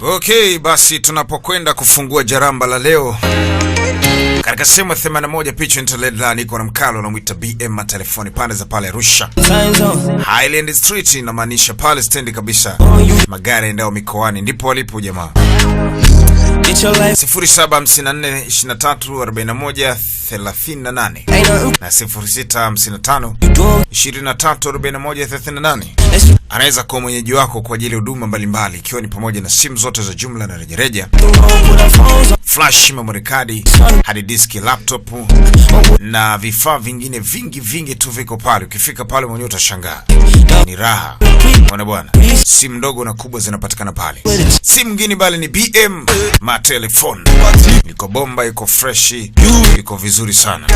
Okay, basi tunapokwenda kufungua jaramba la leo katika sehemu 81 picha internet niko na mkalo na mwita BM telefoni pande za pale Arusha Highland Street, inamaanisha pale stand kabisa magari yaendao mikoani ndipo walipo jamaa. 0754234138 na 0655234138. Anaweza kuwa mwenyeji wako kwa ajili ya huduma mbalimbali ikiwa ni pamoja na simu zote za jumla na rejareja, flash, memory card, hard disk, laptop na vifaa vingine vingi tu viko pale. Ukifika pale mwenyewe utashangaa. Ni raha. Bwana bwana. Simu ndogo na kubwa zinapatikana pale. Simu ngine bali ni BM telefoni. Iko bomba, iko fresh, iko vizuri sana.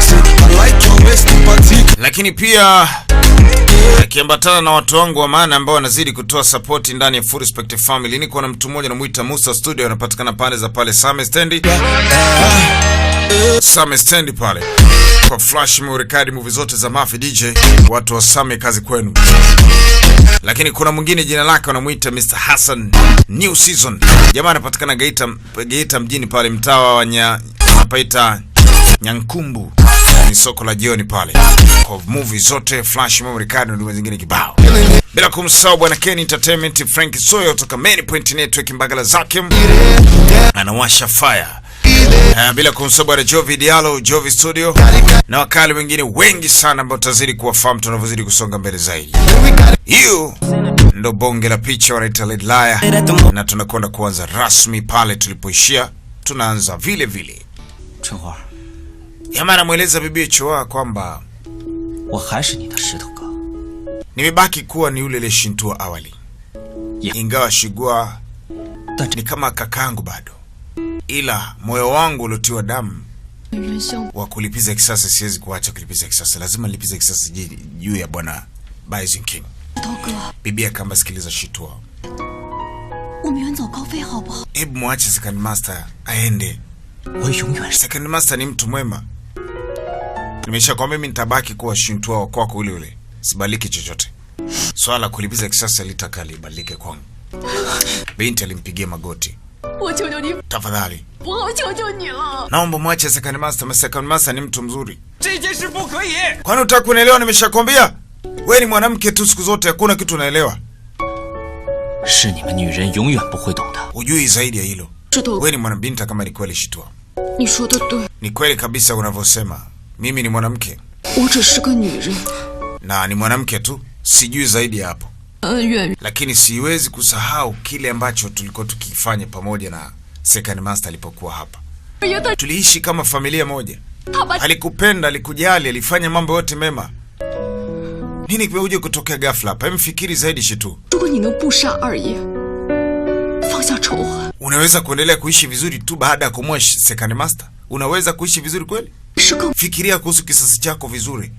Lakini pia akiambatana na watu wangu wa maana ambao wanazidi kutoa support ndani ya Full Respect Family. Niko na mtu mmoja anamuita Musa Studio, anapatikana pale za pale Same Stand pale. Kwa flash, memory card, movie zote za Mafi DJ, watu wa Same kazi kwenu. Lakini kuna mwingine jina lake wanamuita Mr. Hassan New Season. Jamaa anapatikana Geita mjini pale mtaa wa anapaita Nyankumbu. Ni soko la jioni pale. Kwa movie zote, flash, memory card na zingine kibao. Bila kumsahau bwana Ken Entertainment, Frank Soyo kutoka Main Point Network Mbagala zake. Anawasha fire. Bila kumsahau bwana Jovi Diallo, Jovi Studio na wakali wengine wengi sana ambao tutazidi kuwafahamu tunavyozidi kusonga mbele zaidi. Hiyo ndo bonge la picha wanaita Red Liar, na tunakwenda kuanza rasmi pale tulipoishia. Tunaanza vile vile. Chenhua, Yama anamueleza bibi Choa kwamba nimebaki kuwa ni yule Shintua awali. Ingawa Shigua ni kama kakangu bado, ila moyo wangu uliotiwa damu wa kulipiza kisasi siwezi kuacha kulipiza kisasi. Lazima nilipize kisasi juu ya bwana Bison King. Bibi akamba sikiliza Shitua. Hebu muache Second Master aende. Second Master ni mtu mwema. Nimesha kwa mimi nitabaki kuwa Shintua kwako ule. Sibaliki chochote. Swala kulipiza kisasi litakali balike kwangu. Binti alimpigia magoti. Tafadhali. Naomba muache Second Master. Second Master ni mtu mzuri. Kwani unataka kunielewa? Nimeshakwambia wewe ni mwanamke tu siku zote, hakuna kitu unaelewa. Ujui zaidi ya hilo. Wewe ni mwanabinti kama ni kweli Shitua. Ni kweli kabisa unavyosema. Mimi ni mwanamke. Na ni mwanamke tu, sijui zaidi ya hapo. Lakini siwezi kusahau kile ambacho tulikuwa tukifanya pamoja na Second Master alipokuwa hapa. Tuliishi kama familia moja. Alikupenda, alikujali, alifanya mambo yote mema. Nini kimekuja kutokea ghafla hapa? Mfikiri zaidi Shitu. Unaweza kuendelea kuishi vizuri tu baada ya kumua Second Master? Unaweza kuishi vizuri kweli? Fikiria kuhusu kisasi chako vizuri.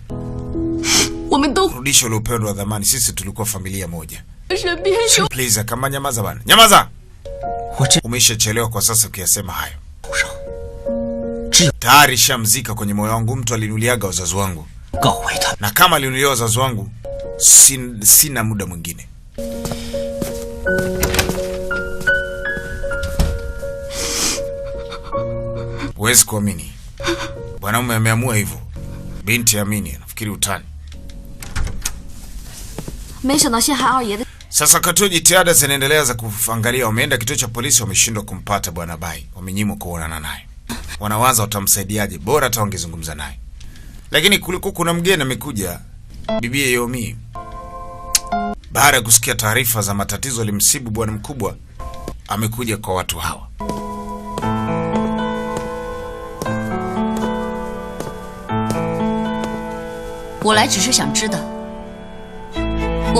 Rudisha ule upendo wa dhamani. Sisi tulikuwa familia moja. Please, kama nyamaza bana. Nyamaza! Umeshachelewa kwa sasa ukiyasema hayo. Tayari shamzika kwenye moyo wangu. Mtu alinuliaga wazazi wangu. Na kama alinulia wazazi wangu, sina muda mwingine. Huwezi kuamini. Bwanaume ameamua hivyo. Binti amini, nafikiri utani. Sasa katuo jitihada zinaendelea za kuangalia. Wameenda kituo cha polisi, wameshindwa kumpata bwana Bai. Wamenyimwa kuonana naye. Wanawaza watamsaidiaje, bora hata wangezungumza naye. Lakini kulikuwa kuna mgeni amekuja, bibi Yomi. Baada ya kusikia taarifa za matatizo alimsibu bwana mkubwa, amekuja kwa watu hawa.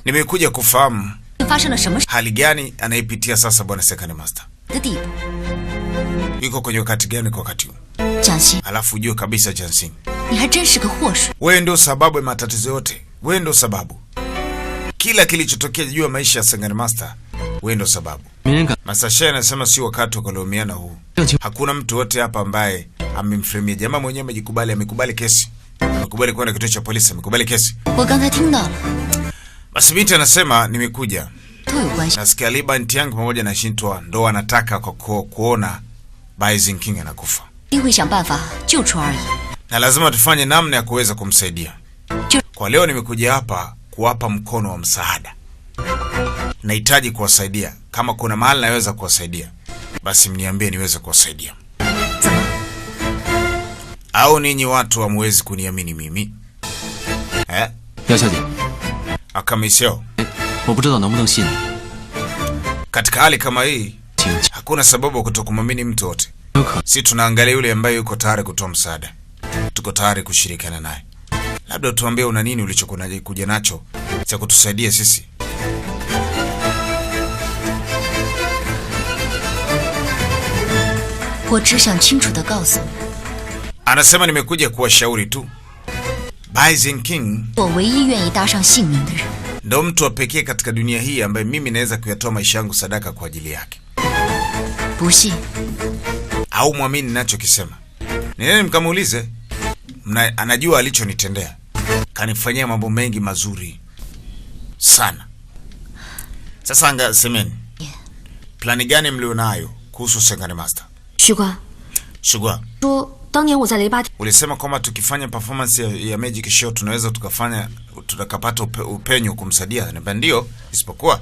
Nimekuja kufahamu hali gani anaipitia sasa bwana Second Master. Yuko kwenye wakati gani kwa wakati huu? Alafu ujue kabisa Jansing, wewe ndio sababu ya matatizo yote. Wewe ndio sababu. Kila kilichotokea juu ya maisha ya Second Master, wewe ndio sababu. Masasha anasema si wakati wa kulaumiana huu. Hakuna mtu wote hapa ambaye amemfremia. Jamaa mwenyewe amejikubali, amekubali kesi. Amekubali kwenda kituo cha polisi, amekubali kesi. Basi binti anasema nimekuja. Nasikia Li Bantiang pamoja na Shintua ndo wanataka kuona Bai Ziqing anakufa. Na lazima tufanye namna ya kuweza kumsaidia. Kwa leo nimekuja hapa kuwapa mkono wa msaada. Nahitaji kuwasaidia. Kama kuna mahali naweza kuwasaidia, basi mniambie niweze kuwasaidia. Au ninyi watu hamwezi kuniamini mimi? Yao Xiaoje. Akamisio. 我不知道能不能信你。 Katika hali kama hii, hakuna sababu kutokumwamini mtu wote. Si tunaangalia yule ambaye yuko tayari kutoa msaada. Tuko tayari kushirikiana naye. Labda tuambie una nini ulichokuja nacho cha kutusaidia sisi. Anasema nimekuja kuwashauri tu. Bai Ziqing ndo mtu wa pekee katika dunia hii ambaye mimi naweza kuyatoa maisha yangu sadaka kwa ajili yake. Au muamini ninachokisema. Nini mkamuulize? Anajua alichonitendea. Kanifanyia mambo mengi mazuri sana. Sasa anga semeni. Plani gani mlionayo kuhusu Second Master? Shugua. Ulisema kwamba tukifanya performance ya Magic Show tunaweza tukapata upenyo kumsaidia. Ndio, isipokuwa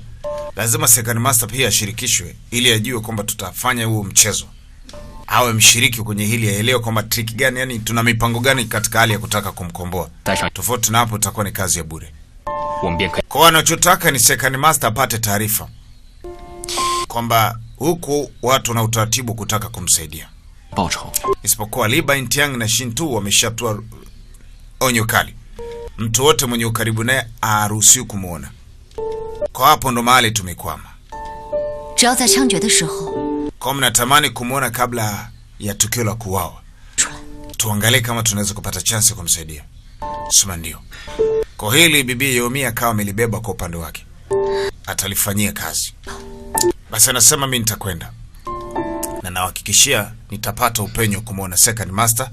lazima Second Master pia ashirikishwe ili ajue kwamba tutafanya huo mchezo. Awe mshiriki kwenye hili, aelewe kwamba trick gani, yani tuna mipango gani katika hali ya kutaka kumkomboa. Tofauti na hapo itakuwa ni kazi ya bure. Kwa wanachotaka ni Second Master apate taarifa kwamba huku watu na utaratibu kutaka kumsaidia. Isipokuwa Li Bantiang na Shintu wameshatua onyo kali. Mtu wote mwenye ukaribu naye haruhusiwi kumuona. Kwa hapo ndo mahali tumekwama. Kwa mnatamani kumuona kabla ya tukio la kuuawa, tuangalie kama tunaweza kupata chance kumsaidia. Sema ndio. Kwa hili bibi Yomi akawa amelibeba kwa upande wake. Atalifanyia kazi. Basi anasema mimi nitakwenda. Na nawahakikishia nitapata upenyo kumuona Second Master.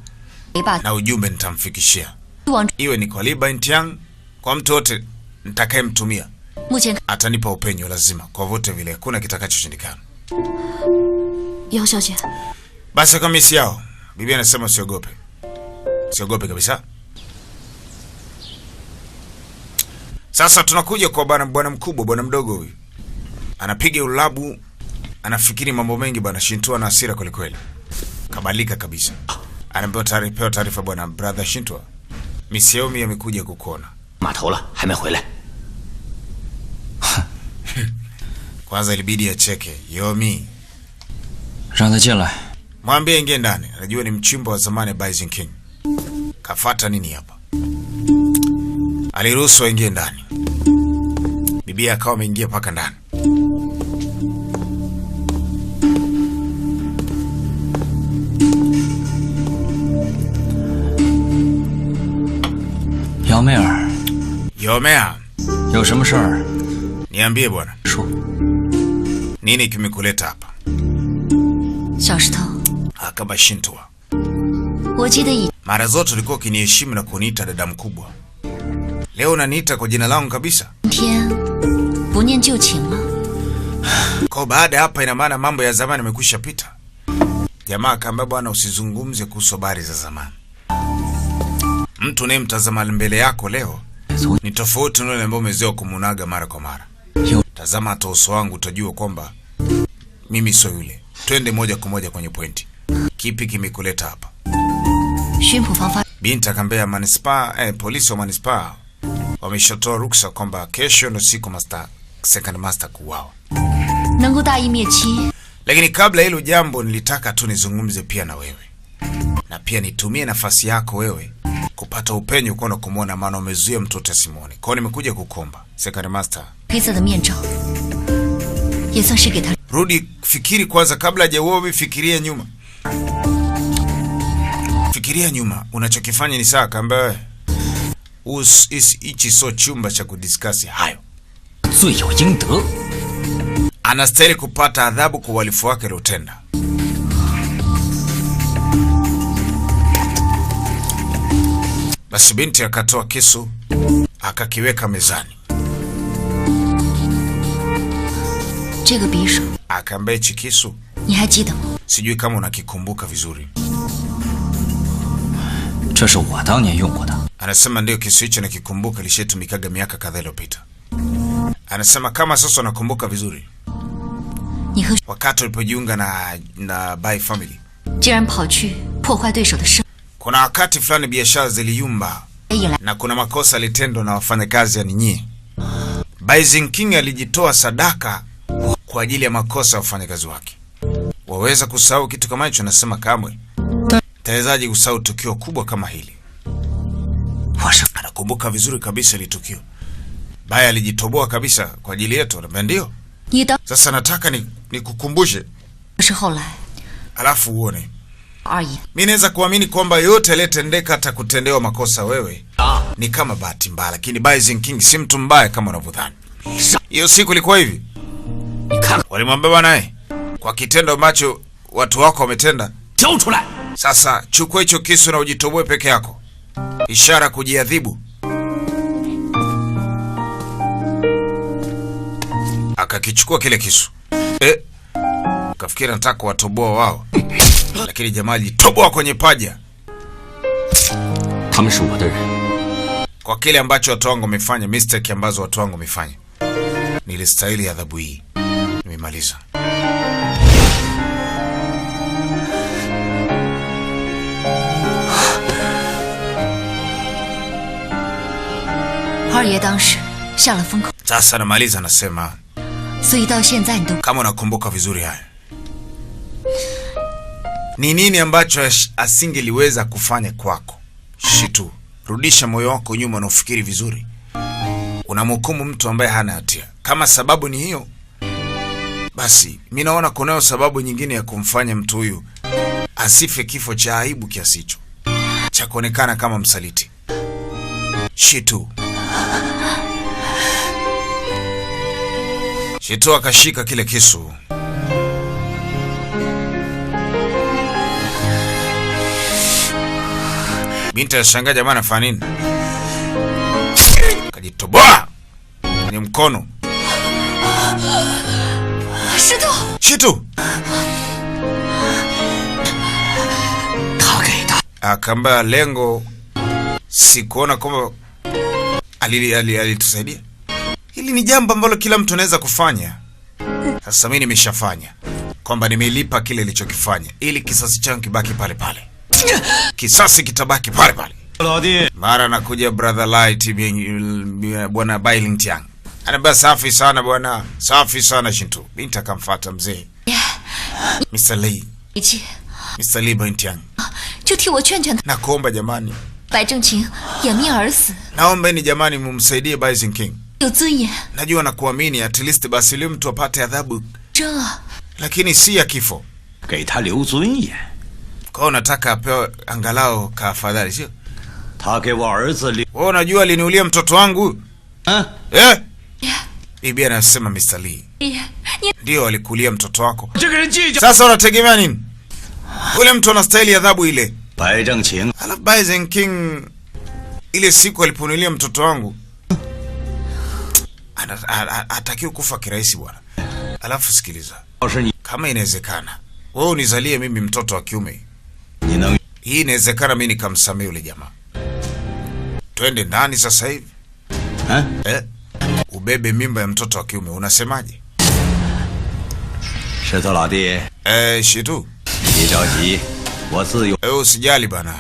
Na ujumbe nitamfikishia. Iwe ni kwa Li Bantiang, kwa mtu wote nitakayemtumia. Atanipa upenyo lazima. Kwa vote vile kuna kitakachoshindikana. Yao Xiaoje. Basi kwa misi yao, bibi anasema usiogope. Usiogope kabisa. Sasa tunakuja kwa bwana mkubwa, bwana mdogo huyu. Anapiga ulabu, anafikiri mambo mengi bwana. Shintua na hasira kweli kweli. Kabadilika kabisa. Anapewa taarifa bwana brother Shintua. Miss Yomi amekuja kukuona. Matola, hamehuele. Kwanza ilibidi acheke. Yomi. Mwambie ingie ndani. Anajua ni mchimbo wa zamani Bai Ziqing. Kafata nini hapa? Aliruhusu ingie ndani. Bibi akawa ameingia paka ndani. Yomea. Niambie bwana. Nini kimekuleta hapa? Akaba Shintua. Mara zote ulikuwa ukiniheshimu na kuniita dada mkubwa. Leo unaniita kwa jina langu kabisa. Kwa baada hapa ina maana mambo ya zamani yamekwisha pita. Jamaa akaambia bwana usizungumze kuhusu habari za zamani. Mtu unayemtazama mbele yako leo ni tofauti na yule ambaye umezoea kumunaga mara kwa mara. Tazama hata uso wangu utajua kwamba mimi sio yule. Twende moja kwa moja kwenye pointi. Kipi kimekuleta hapa? Binti akambia manispaa, polisi wa manispaa wameshatoa ruksa kwamba kesho ndo siku Second Master kuuawa. Lakini kabla hilo jambo nilitaka tu nizungumze pia na wewe. Na pia nitumie nafasi yako wewe kupata upenyo kwa kumuona, maana umezuia mtoto Simone. Kwa nimekuja kukomba Second Master. Rudi fikiri kwanza kabla hajaoa, fikiria nyuma. Fikiria nyuma, unachokifanya ni sawa kamba ichi so chumba cha kudiscuss hayo. Anastahili kupata adhabu kwa uhalifu wake aliotenda. Basi binti akatoa kisu akakiweka mezani. 这个匕首 akaambia hichi kisu 你还记得吗？ sijui kama unakikumbuka vizuri. 这是我当年用过的。 Anasema ndio, kisu hicho nakikumbuka, lishatumikaga miaka kadhaa iliyopita. Anasema kama sasa unakumbuka vizuri, 你和 wakati ulipojiunga na Bai Family, 竟然跑去破坏对手的生， kuna wakati fulani biashara ziliyumba 引来 na kuna makosa yalitendwa na wafanyakazi ya ninyi. Bai Zingking alijitoa sadaka kwa ajili ya makosa ya wafanyakazi wake. Waweza kusahau kitu kama hicho? Anasema kamwe. Tawezaje kusahau tukio kubwa kama hili? Anakumbuka vizuri kabisa ile tukio. Bai alijitoboa kabisa kwa ajili yetu. Anambia ndio. 你当 Sasa nataka nikukumbushe 是后来 alafu uone. 而已。 Mimi naweza kuamini kwamba yote aliyetendeka hata kutendewa makosa wewe ni kama bahati mbaya, lakini Bai Zingking si mtu mbaya kama unavyodhani. Hiyo siku ilikuwa hivi. Walimwambia bwana, kwa kitendo ambacho watu wako wametenda, sasa chukua hicho kisu na ujitoboe peke yako. Ishara kujiadhibu. Akakichukua kile kisu. Kafikiri nataka watoboa wao. Lakini jamaa alijitoboa kwenye paja. 他们是我的人。 Kwa kile ambacho watu wangu wamefanya, mistake ambazo watu wangu wamefanya, nilistahili adhabu hii. Nimemaliza. 二爷当时下了封口， Sasa namaliza, anasema 所以到现在你都 kama unakumbuka vizuri haya. Ni nini ambacho asingeliweza kufanya kwako? Shitu, rudisha moyo wako nyuma na ufikiri vizuri. Unamhukumu mtu ambaye hana hatia. Kama sababu ni hiyo, basi mimi naona kunayo sababu nyingine ya kumfanya mtu huyu asife kifo cha aibu kiasi hicho, cha kuonekana kama msaliti. Shitu. Shitu akashika kile kisu. Binti alishangaa, jamaa anafanya nini? Kajitoboa kwenye mkono. Shitu. Akamba lengo si kuona kwamba alitusaidia. Hili ni jambo ambalo kila mtu anaweza kufanya. Sasa mimi nimeshafanya kwamba nimelipa kile nilichokifanya, ili kisasi changu kibaki pale pale. Kisasi kitabaki pale pale. Mara nakuja brother Light, bwana Bai Lingtiang. Anambia safi sana bwana, safi sana Shintu. Binti akamfuata mzee. Mr. Lee. Mr. Lee Lingtiang. 就替我劝劝他。 Nakuomba jamani. 白正清掩面而死。 Naombeni jamani mumsaidie Bai Zingking. 有尊严。 Najua na kuamini, at least basi leo mtu apate adhabu. 这 Lakini si ya kifo. 给他留尊严。 Kwa nataka apewe angalau kaafadhali, sio? 他给我儿子留。 Wewe unajua aliniulia mtoto wangu? 嗯。 Bibi anasema Mr. Lee. 爷，你 Ndio alikulia mtoto wako. 这个人计较。 Sasa unategemea nini? Ule mtu anastahili adhabu ile. 白正清。 Alafu Bai Zingking ile siku aliponilia mtoto wangu, atakiwa kufa kirahisi bwana. Alafu sikiliza. 要是你， Kama inawezekana, wewe unizalie mimi mtoto wa kiume. 你能 Hii inawezekana mimi nikamsamehe yule jamaa. Twende ndani sasa hivi. 嗯？ Ubebe mimba ya mtoto wa kiume, unasemaje? 石头老弟， Shitu. 别着急，我自有。 Usijali bana.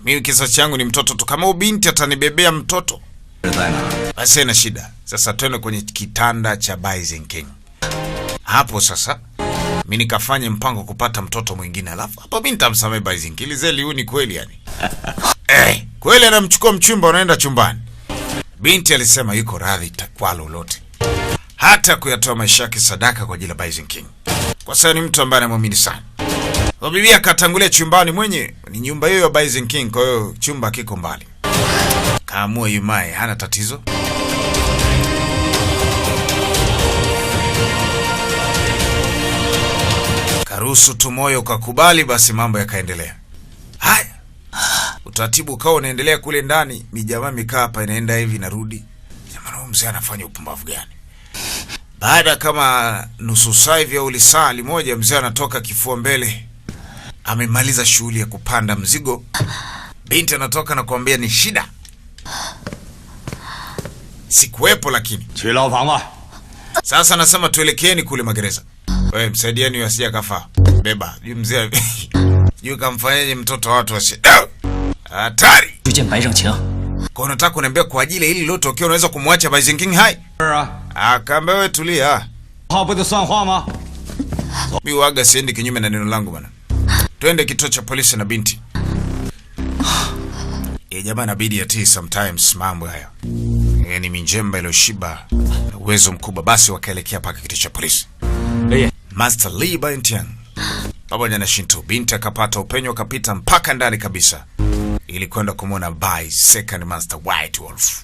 Mimi kisasi changu ni mtoto tu. Kama ubinti atanibebea mtoto, 在哪？ basi ina shida. Sasa twende kwenye kitanda cha Bai Zingking. Hapo sasa mimi nikafanya mpango kupata mtoto mwingine, alafu hapo mimi nitamsamehe Bai Zingking. Zeli huni kweli yani. Kweli anamchukua mchumba, unaenda chumbani. Binti alisema yuko radhi kwa lolote, hata kuyatoa maisha yake sadaka kwa ajili ya Bai Zingking, kwa sababu ni mtu ambaye anamwamini sana. Kwa bibi akatangulia chumbani, mwenye ni nyumba hiyo ya Bai Zingking, kwa hiyo chumba kiko mbali. Kaamua yumae, hana tatizo. Karuhusu tu moyo ukakubali, basi mambo yakaendelea. Haya. Utaratibu ukawa unaendelea kule ndani, mijamaa mikaa hapa inaenda hivi narudi. Jamani, mzee anafanya upumbavu gani? Baada kama nusu saa hivi au lisaa limoja, mzee anatoka kifua mbele. Amemaliza shughuli ya kupanda mzigo. Binti anatoka na kuambia ni shida. Sikuwepo lakini. Sasa anasema tuelekeeni kule magereza. Wewe msaidieni asije kafa. Beba. Yule mzee yule kamfanyaje mtoto watu wasi. Hatari. Kwa unataka kuniambia kwa ajili hili lilotokea unaweza kumwacha Bai Zhenking hai? Akaambia wewe tulia. Mimi waga siendi kinyume na neno langu bana. Twende kituo cha polisi na binti. Jamaa inabidi atii sometimes mambo haya. Ni minjemba iliyoshiba na uwezo mkubwa. Basi wakaelekea paka kituo cha polisi. Master Li Baintian pamoja na Shinto, binti akapata upenyo akapita mpaka ndani kabisa ili kwenda kumwona Bai Second Master White Wolf.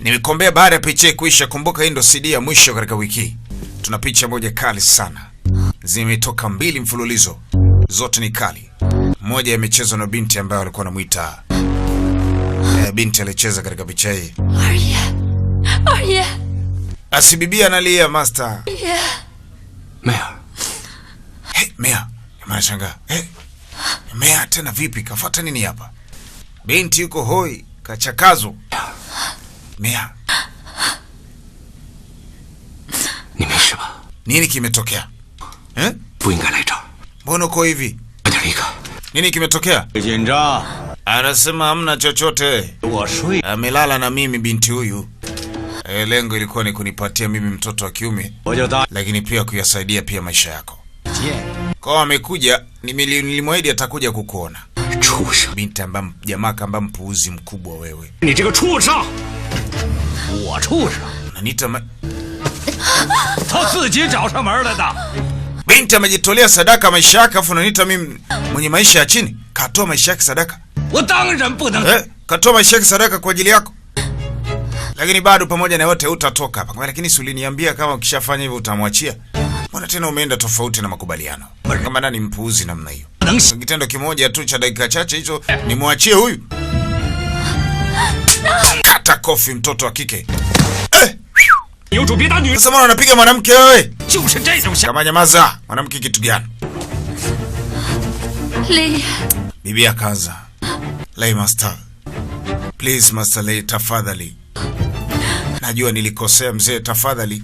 Nimekuambia baada ya picha kuisha, kumbuka hii ndo CD ya mwisho katika wiki. Tuna picha moja kali sana. Zimetoka 2 mfululizo. Zote ni kali. Moja imechezwa na binti ambaye alikuwa anamuita binti alicheza katika picha hii. Arya. Asibibia analia master. Mea. Hey, Mea. Mnashangaa. Hey. Mea tena vipi? Kafuata nini hapa? Binti yuko hoi, kachakazo. Mea. Nini kimetokea? Eh? Mbona uko hivi? Nini kimetokea? Anasema hamna chochote. Amelala na mimi binti huyu. Lengo ilikuwa ni kunipatia mimi mtoto wa kiume, lakini pia kuyasaidia pia maisha yako. Kwa amekuja, nilimwahidi atakuja kukuona. Binti ambaye jamaa kamba mpuuzi mkubwa wewe. Nanita binti amejitolea sadaka maisha yake, afu unaniita mimi mwenye maisha ya chini? Katoa maisha yake sadaka. Katoa maisha yake sadaka kwa ajili yako. Lakini bado pamoja na yote utatoka hapa. Lakini si uliniambia kama ukishafanya hivyo utamwachia? Mbona tena umeenda tofauti na makubaliano? Kama nani mpuuzi namna hiyo? Kitendo kimoja tu cha dakika chache hicho nimwachie huyu? Kata kofi mtoto wa kike. Sasa mbona unapiga mwanamke wewe? Kama nyamaza, mwanamke kitu gani? Lei. Bibi akaanza. Lei master. Please master Lei, tafadhali. Najua nilikosea mzee, tafadhali.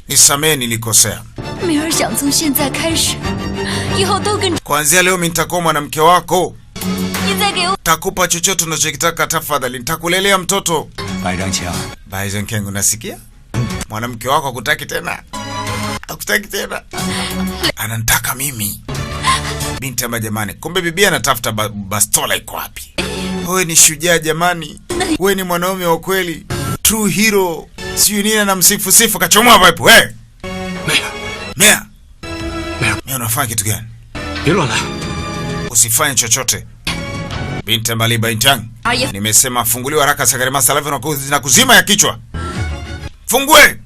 Nisamehe nilikosea. Kuanzia leo mimi nitakuwa mwanamke wako. Takupa chochote unachokitaka tafadhali. Nitakulelea mtoto. Bai Zhenking, unasikia? Mwanamke wako hakutaki tena. Hakutaki tena. Ananitaka mimi. Binti ama jamani, kumbe bibi anatafuta bastola iko wapi? Wewe ni shujaa jamani. Wewe ni mwanaume wa kweli. True hero. Sio nini na msifu kachomoa hapo. Wewe. Mea. Unafanya kitu gani? Usifanye chochote. Binti mbali Baintian. Nimesema funguliwa haraka Sakarema Salavu na kuzima ya kichwa. Fungue.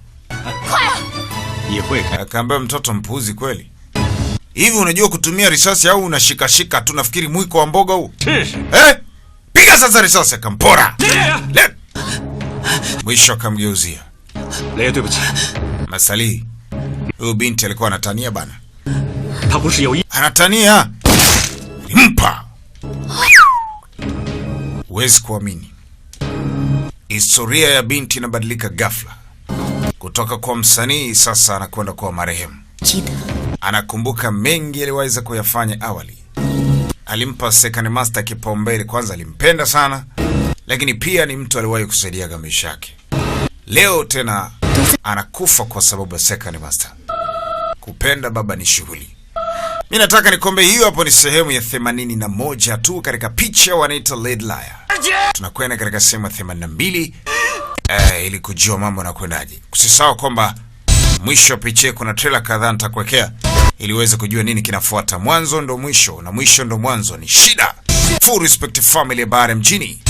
Akaambia mtoto mpuuzi kweli. Hivi unajua kutumia risasi au unashikashika tu nafikiri mwiko wa mboga huu? Piga sasa risasi akampora. Mwisho akamgeuzia. Masali. Huyu binti alikuwa anatania bana. Anatania. Mpa. Huwezi kuamini. Historia ya binti inabadilika ghafla. Kutoka kwa msanii sasa anakwenda kwa marehemu. Anakumbuka mengi aliweza kuyafanya awali. Alimpa Second Master kipaumbele, kwanza alimpenda sana, lakini pia ni mtu aliwahi kusaidia maisha yake. Leo tena anakufa kwa sababu ya Second Master. Kupenda baba ni shughuli. Mimi nataka nikombe hiyo hapo ni sehemu ya 81 tu katika picha wanaita Lead Liar. Tunakwenda katika sehemu ya 82 ili kujua mambo yanakwendaje. Usisahau kwamba mwisho wa picha kuna trailer kadhaa nitakuwekea ili uweze kujua nini kinafuata. Mwanzo ndo mwisho na mwisho ndo mwanzo, ni shida. Full respect family ya Bare mjini.